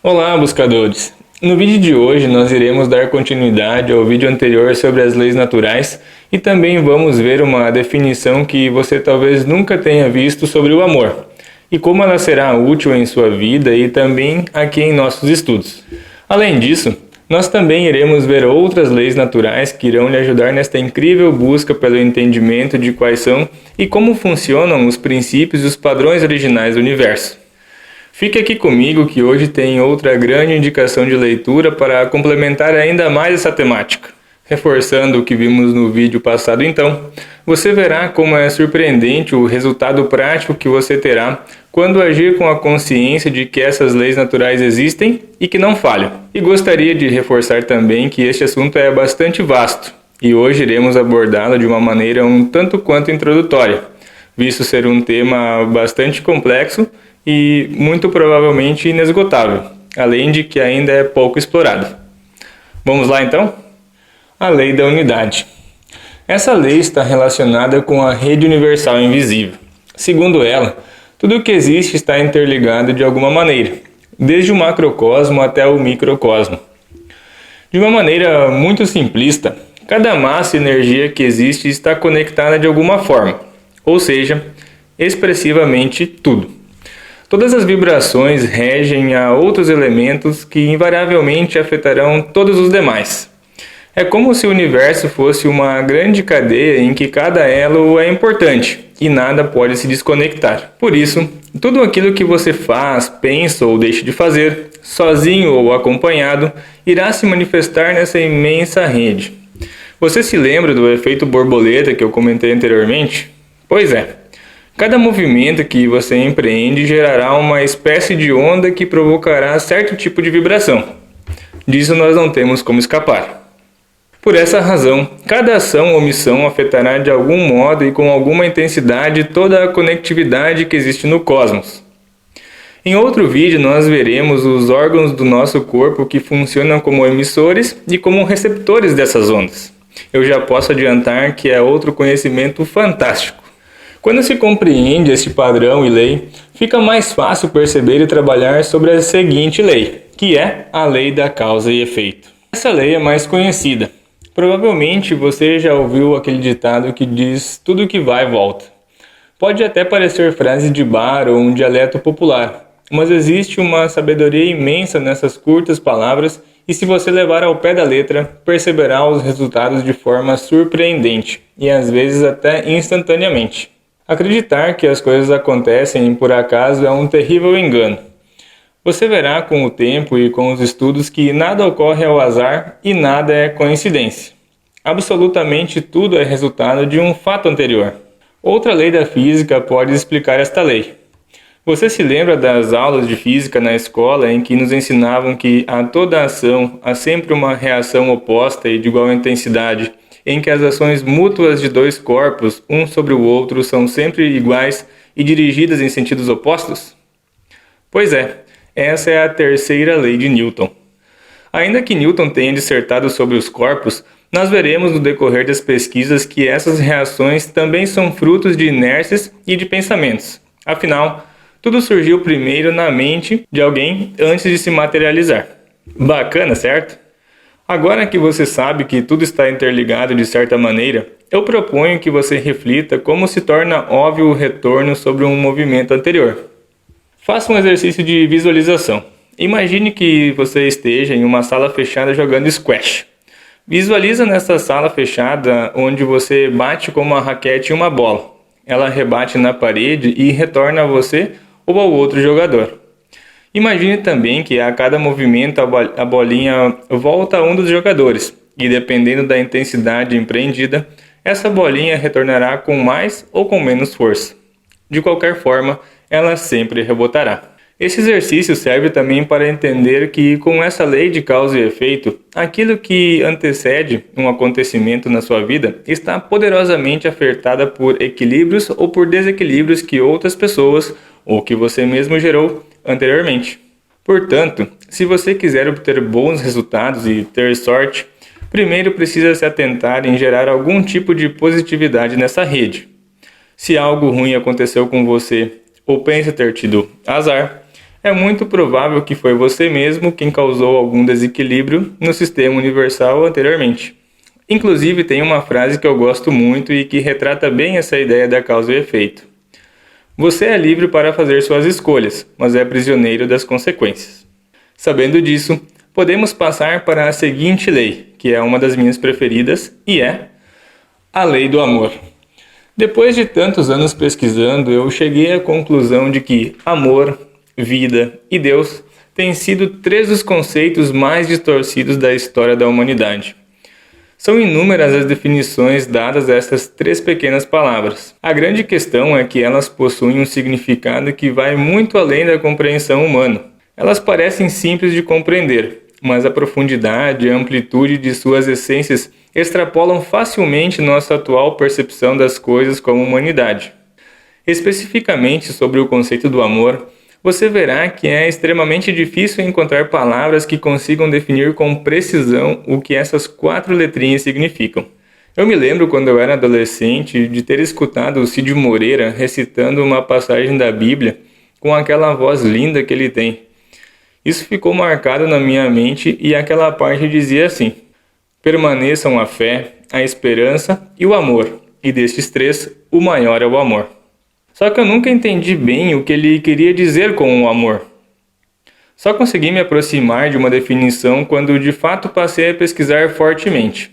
Olá, buscadores! No vídeo de hoje nós iremos dar continuidade ao vídeo anterior sobre as leis naturais e também vamos ver uma definição que você talvez nunca tenha visto sobre o amor e como ela será útil em sua vida e também aqui em nossos estudos. Além disso, nós também iremos ver outras leis naturais que irão lhe ajudar nesta incrível busca pelo entendimento de quais são e como funcionam os princípios e os padrões originais do universo. Fique aqui comigo que hoje tem outra grande indicação de leitura para complementar ainda mais essa temática. Reforçando o que vimos no vídeo passado então, você verá como é surpreendente o resultado prático que você terá quando agir com a consciência de que essas leis naturais existem e que não falham. E gostaria de reforçar também que este assunto é bastante vasto e hoje iremos abordá-lo de uma maneira um tanto quanto introdutória, visto ser um tema bastante complexo e muito provavelmente inesgotável, além de que ainda é pouco explorado. Vamos lá então? A Lei da Unidade. Essa lei está relacionada com a rede universal invisível. Segundo ela, tudo o que existe está interligado de alguma maneira, desde o macrocosmo até o microcosmo. De uma maneira muito simplista, cada massa e energia que existe está conectada de alguma forma, ou seja, expressivamente tudo. Todas as vibrações regem a outros elementos que invariavelmente afetarão todos os demais. É como se o universo fosse uma grande cadeia em que cada elo é importante e nada pode se desconectar. Por isso, tudo aquilo que você faz, pensa ou deixa de fazer, sozinho ou acompanhado, irá se manifestar nessa imensa rede. Você se lembra do efeito borboleta que eu comentei anteriormente? Pois é. Cada movimento que você empreende gerará uma espécie de onda que provocará certo tipo de vibração. Disso nós não temos como escapar. Por essa razão, cada ação ou omissão afetará de algum modo e com alguma intensidade toda a conectividade que existe no cosmos. Em outro vídeo nós veremos os órgãos do nosso corpo que funcionam como emissores e como receptores dessas ondas. Eu já posso adiantar que é outro conhecimento fantástico. Quando se compreende este padrão e lei, fica mais fácil perceber e trabalhar sobre a seguinte lei, que é a lei da causa e efeito. Essa lei é mais conhecida. Provavelmente você já ouviu aquele ditado que diz tudo que vai volta. Pode até parecer frase de bar ou um dialeto popular, mas existe uma sabedoria imensa nessas curtas palavras e se você levar ao pé da letra, perceberá os resultados de forma surpreendente e às vezes até instantaneamente. Acreditar que as coisas acontecem por acaso é um terrível engano. Você verá com o tempo e com os estudos que nada ocorre ao azar e nada é coincidência. Absolutamente tudo é resultado de um fato anterior. Outra lei da física pode explicar esta lei. Você se lembra das aulas de física na escola em que nos ensinavam que a toda ação há sempre uma reação oposta e de igual intensidade, em que as ações mútuas de dois corpos, um sobre o outro, são sempre iguais e dirigidas em sentidos opostos? Pois é, essa é a terceira lei de Newton. Ainda que Newton tenha dissertado sobre os corpos, nós veremos no decorrer das pesquisas que essas reações também são frutos de inércias e de pensamentos. Afinal, tudo surgiu primeiro na mente de alguém antes de se materializar. Bacana, certo? Agora que você sabe que tudo está interligado de certa maneira, eu proponho que você reflita como se torna óbvio o retorno sobre um movimento anterior. Faça um exercício de visualização. Imagine que você esteja em uma sala fechada jogando squash. Visualiza nessa sala fechada onde você bate com uma raquete em uma bola. Ela rebate na parede e retorna a você ou ao outro jogador. Imagine também que a cada movimento a bolinha volta a um dos jogadores e dependendo da intensidade empreendida, essa bolinha retornará com mais ou com menos força. De qualquer forma, ela sempre rebotará. Esse exercício serve também para entender que com essa lei de causa e efeito, aquilo que antecede um acontecimento na sua vida está poderosamente afetada por equilíbrios ou por desequilíbrios que outras pessoas ou que você mesmo gerou anteriormente. Portanto, se você quiser obter bons resultados e ter sorte, primeiro precisa se atentar em gerar algum tipo de positividade nessa rede. Se algo ruim aconteceu com você ou pensa ter tido azar, é muito provável que foi você mesmo quem causou algum desequilíbrio no sistema universal anteriormente. Inclusive, tem uma frase que eu gosto muito e que retrata bem essa ideia da causa e efeito. Você é livre para fazer suas escolhas, mas é prisioneiro das consequências. Sabendo disso, podemos passar para a seguinte lei, que é uma das minhas preferidas, e é a lei do amor. Depois de tantos anos pesquisando, eu cheguei à conclusão de que amor, vida e Deus têm sido três dos conceitos mais distorcidos da história da humanidade. São inúmeras as definições dadas a essas três pequenas palavras. A grande questão é que elas possuem um significado que vai muito além da compreensão humana. Elas parecem simples de compreender, mas a profundidade e a amplitude de suas essências extrapolam facilmente nossa atual percepção das coisas como humanidade. Especificamente sobre o conceito do amor, você verá que é extremamente difícil encontrar palavras que consigam definir com precisão o que essas 4 letrinhas significam. Eu me lembro quando eu era adolescente de ter escutado o Cid Moreira recitando uma passagem da Bíblia com aquela voz linda que ele tem. Isso ficou marcado na minha mente e aquela parte dizia assim: permaneçam a fé, a esperança e o amor, e destes três, o maior é o amor. Só que eu nunca entendi bem o que ele queria dizer com o amor. Só consegui me aproximar de uma definição quando de fato passei a pesquisar fortemente.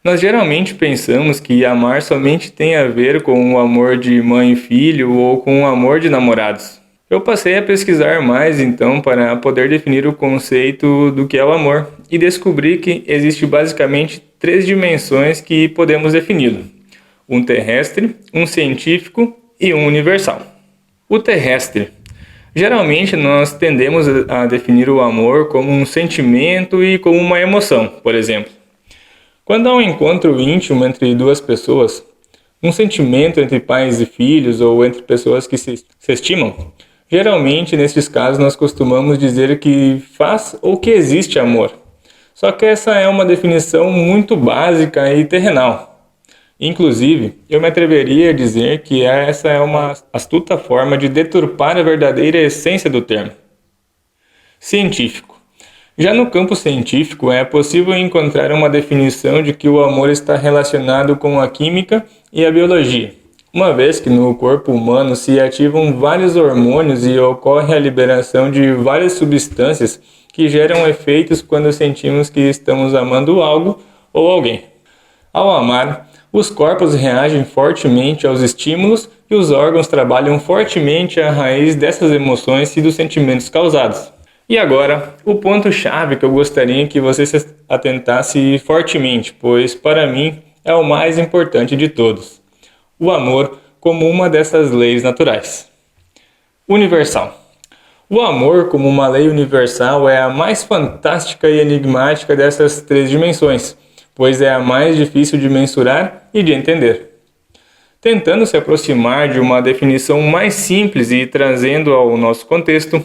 Nós geralmente pensamos que amar somente tem a ver com o amor de mãe e filho ou com o amor de namorados. Eu passei a pesquisar mais então para poder definir o conceito do que é o amor e descobri que existe basicamente 3 dimensões que podemos defini-lo: um terrestre, um científico e um universal. O terrestre. Geralmente nós tendemos a definir o amor como um sentimento e como uma emoção, por exemplo. Quando há um encontro íntimo entre duas pessoas, um sentimento entre pais e filhos ou entre pessoas que se estimam, geralmente nesses casos nós costumamos dizer que faz ou que existe amor. Só que essa é uma definição muito básica e terrenal. Inclusive, eu me atreveria a dizer que essa é uma astuta forma de deturpar a verdadeira essência do termo. Científico. Já no campo científico, é possível encontrar uma definição de que o amor está relacionado com a química e a biologia, uma vez que no corpo humano se ativam vários hormônios e ocorre a liberação de várias substâncias que geram efeitos quando sentimos que estamos amando algo ou alguém. Ao amar, os corpos reagem fortemente aos estímulos e os órgãos trabalham fortemente à raiz dessas emoções e dos sentimentos causados. E agora, o ponto-chave que eu gostaria que você se atentasse fortemente, pois para mim é o mais importante de todos: o amor como uma dessas leis naturais. Universal. O amor como uma lei universal é a mais fantástica e enigmática dessas 3 dimensões, pois é a mais difícil de mensurar e de entender. Tentando se aproximar de uma definição mais simples e trazendo ao nosso contexto,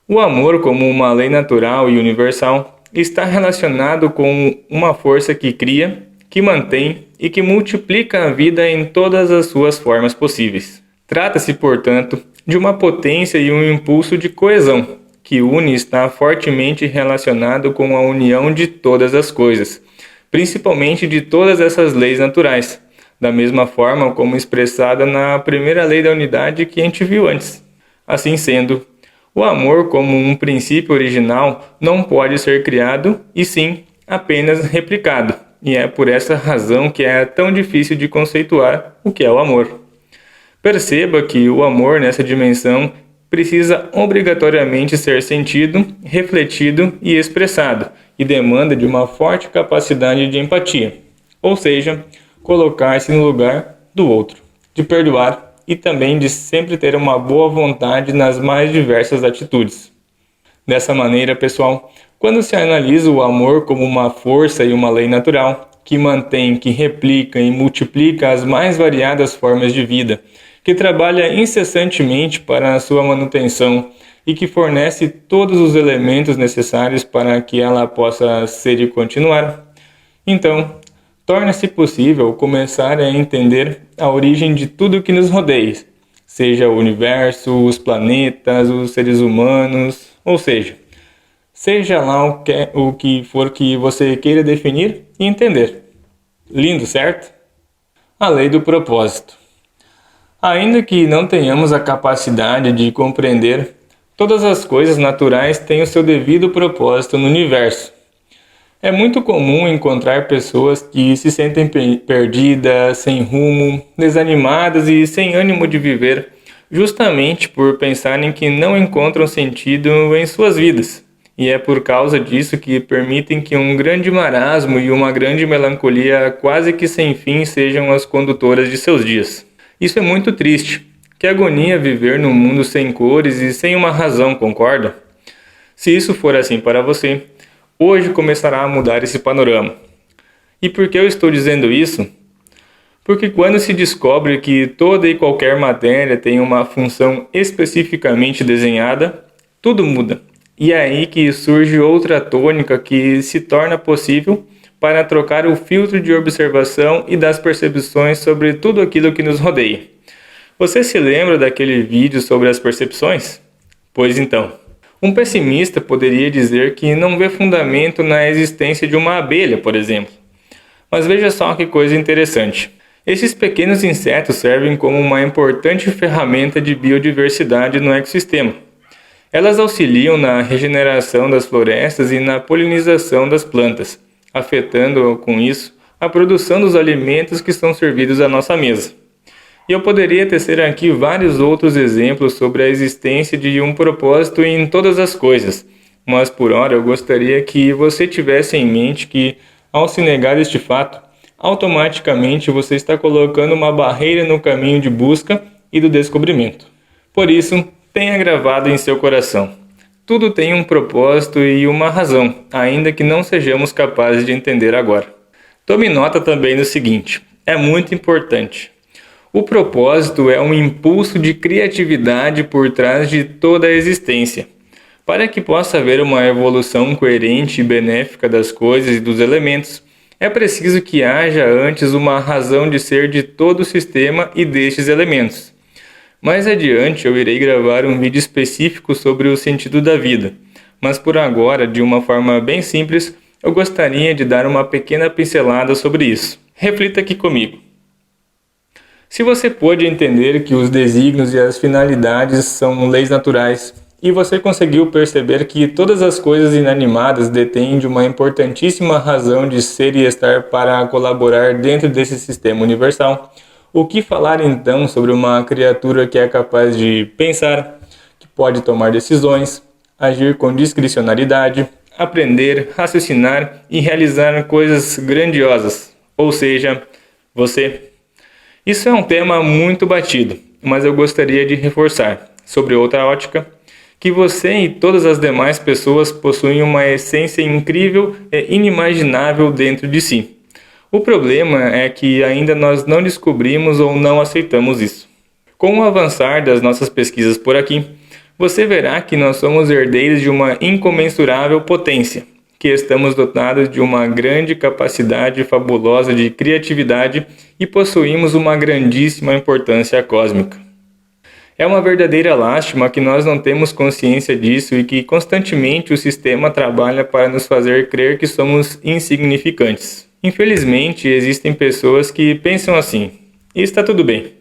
o amor como uma lei natural e universal está relacionado com uma força que cria, que mantém e que multiplica a vida em todas as suas formas possíveis. Trata-se, portanto, de uma potência e um impulso de coesão, que une e está fortemente relacionado com a união de todas as coisas, principalmente de todas essas leis naturais, da mesma forma como expressada na primeira lei da unidade que a gente viu antes. Assim sendo, o amor como um princípio original não pode ser criado, e sim apenas replicado, e é por essa razão que é tão difícil de conceituar o que é o amor. Perceba que o amor nessa dimensão precisa obrigatoriamente ser sentido, refletido e expressado, e demanda de uma forte capacidade de empatia, ou seja, colocar-se no lugar do outro, de perdoar e também de sempre ter uma boa vontade nas mais diversas atitudes. Dessa maneira, pessoal, quando se analisa o amor como uma força e uma lei natural, que mantém, que replica e multiplica as mais variadas formas de vida, que trabalha incessantemente para a sua manutenção e que fornece todos os elementos necessários para que ela possa ser e continuar, então, torna-se possível começar a entender a origem de tudo que nos rodeia, seja o universo, os planetas, os seres humanos, ou seja lá o que for que você queira definir e entender. Lindo, certo? A lei do propósito. Ainda que não tenhamos a capacidade de compreender, todas as coisas naturais têm o seu devido propósito no universo. É muito comum encontrar pessoas que se sentem perdidas, sem rumo, desanimadas e sem ânimo de viver, justamente por pensarem que não encontram sentido em suas vidas. E é por causa disso que permitem que um grande marasmo e uma grande melancolia quase que sem fim sejam as condutoras de seus dias. Isso é muito triste. Que agonia viver num mundo sem cores e sem uma razão, concorda? Se isso for assim para você, hoje começará a mudar esse panorama. E por que eu estou dizendo isso? Porque quando se descobre que toda e qualquer matéria tem uma função especificamente desenhada, tudo muda. E é aí que surge outra tônica que se torna possível para trocar o filtro de observação e das percepções sobre tudo aquilo que nos rodeia. Você se lembra daquele vídeo sobre as percepções? Pois então, um pessimista poderia dizer que não vê fundamento na existência de uma abelha, por exemplo. Mas veja só que coisa interessante. Esses pequenos insetos servem como uma importante ferramenta de biodiversidade no ecossistema. Elas auxiliam na regeneração das florestas e na polinização das plantas, afetando com isso a produção dos alimentos que são servidos à nossa mesa. E eu poderia tecer aqui vários outros exemplos sobre a existência de um propósito em todas as coisas, mas por hora eu gostaria que você tivesse em mente que, ao se negar este fato, automaticamente você está colocando uma barreira no caminho de busca e do descobrimento. Por isso, tenha gravado em seu coração. Tudo tem um propósito e uma razão, ainda que não sejamos capazes de entender agora. Tome nota também do seguinte, é muito importante. O propósito é um impulso de criatividade por trás de toda a existência. Para que possa haver uma evolução coerente e benéfica das coisas e dos elementos, é preciso que haja antes uma razão de ser de todo o sistema e destes elementos. Mais adiante eu irei gravar um vídeo específico sobre o sentido da vida, mas por agora, de uma forma bem simples, eu gostaria de dar uma pequena pincelada sobre isso. Reflita aqui comigo. Se você pôde entender que os desígnios e as finalidades são leis naturais, e você conseguiu perceber que todas as coisas inanimadas detêm de uma importantíssima razão de ser e estar para colaborar dentro desse sistema universal, o que falar então sobre uma criatura que é capaz de pensar, que pode tomar decisões, agir com discricionariedade, aprender, raciocinar e realizar coisas grandiosas, ou seja, você? Isso é um tema muito batido, mas eu gostaria de reforçar, sobre outra ótica, que você e todas as demais pessoas possuem uma essência incrível e inimaginável dentro de si. O problema é que ainda nós não descobrimos ou não aceitamos isso. Com o avançar das nossas pesquisas por aqui, você verá que nós somos herdeiros de uma incomensurável potência, que estamos dotados de uma grande capacidade fabulosa de criatividade e possuímos uma grandíssima importância cósmica. É uma verdadeira lástima que nós não temos consciência disso e que constantemente o sistema trabalha para nos fazer crer que somos insignificantes. Infelizmente, existem pessoas que pensam assim, e está tudo bem.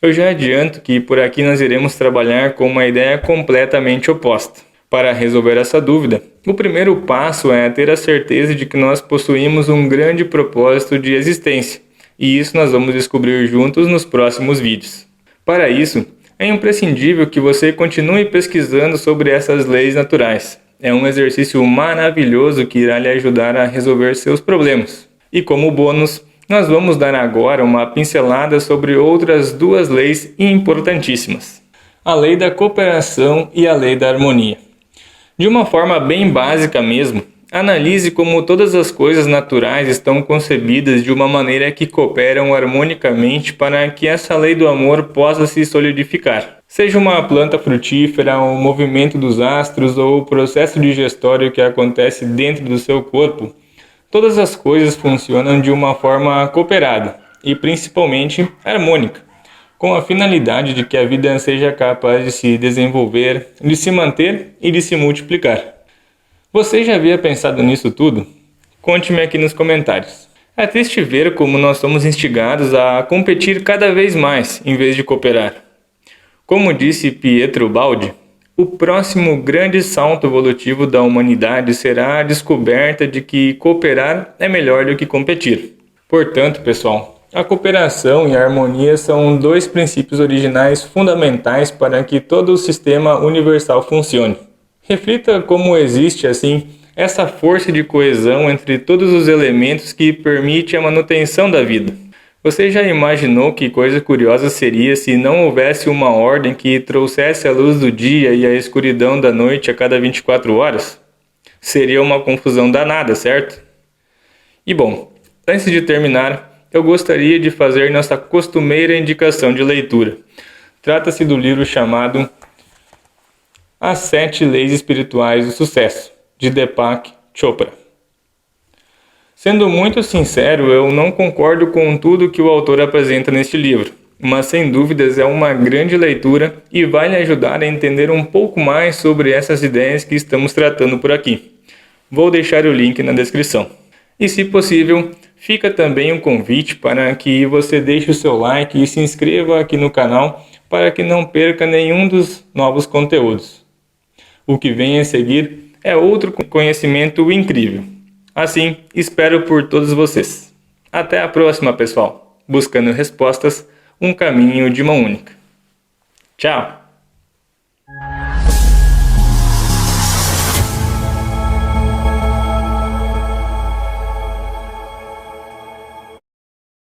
Eu já adianto que por aqui nós iremos trabalhar com uma ideia completamente oposta. Para resolver essa dúvida, o primeiro passo é ter a certeza de que nós possuímos um grande propósito de existência, e isso nós vamos descobrir juntos nos próximos vídeos. Para isso, é imprescindível que você continue pesquisando sobre essas leis naturais. É um exercício maravilhoso que irá lhe ajudar a resolver seus problemas. E como bônus, nós vamos dar agora uma pincelada sobre outras duas leis importantíssimas. A lei da cooperação e a lei da harmonia. De uma forma bem básica mesmo, analise como todas as coisas naturais estão concebidas de uma maneira que cooperam harmonicamente para que essa lei do amor possa se solidificar. Seja uma planta frutífera, o movimento dos astros ou o processo digestório que acontece dentro do seu corpo, todas as coisas funcionam de uma forma cooperada e principalmente harmônica, com a finalidade de que a vida seja capaz de se desenvolver, de se manter e de se multiplicar. Você já havia pensado nisso tudo? Conte-me aqui nos comentários. É triste ver como nós somos instigados a competir cada vez mais em vez de cooperar. Como disse Pietro Baldi, o próximo grande salto evolutivo da humanidade será a descoberta de que cooperar é melhor do que competir. Portanto, pessoal, a cooperação e a harmonia são dois princípios originais fundamentais para que todo o sistema universal funcione. Reflita como existe, assim, essa força de coesão entre todos os elementos que permite a manutenção da vida. Você já imaginou que coisa curiosa seria se não houvesse uma ordem que trouxesse a luz do dia e a escuridão da noite a cada 24 horas? Seria uma confusão danada, certo? E bom, antes de terminar, eu gostaria de fazer nossa costumeira indicação de leitura. Trata-se do livro chamado As 7 Leis Espirituais do Sucesso, de Deepak Chopra. Sendo muito sincero, eu não concordo com tudo que o autor apresenta neste livro, mas sem dúvidas é uma grande leitura e vai lhe ajudar a entender um pouco mais sobre essas ideias que estamos tratando por aqui. Vou deixar o link na descrição. E se possível, fica também um convite para que você deixe o seu like e se inscreva aqui no canal para que não perca nenhum dos novos conteúdos. O que vem a seguir é outro conhecimento incrível. Assim, espero por todos vocês. Até a próxima, pessoal. Buscando respostas, um caminho de mão única. Tchau!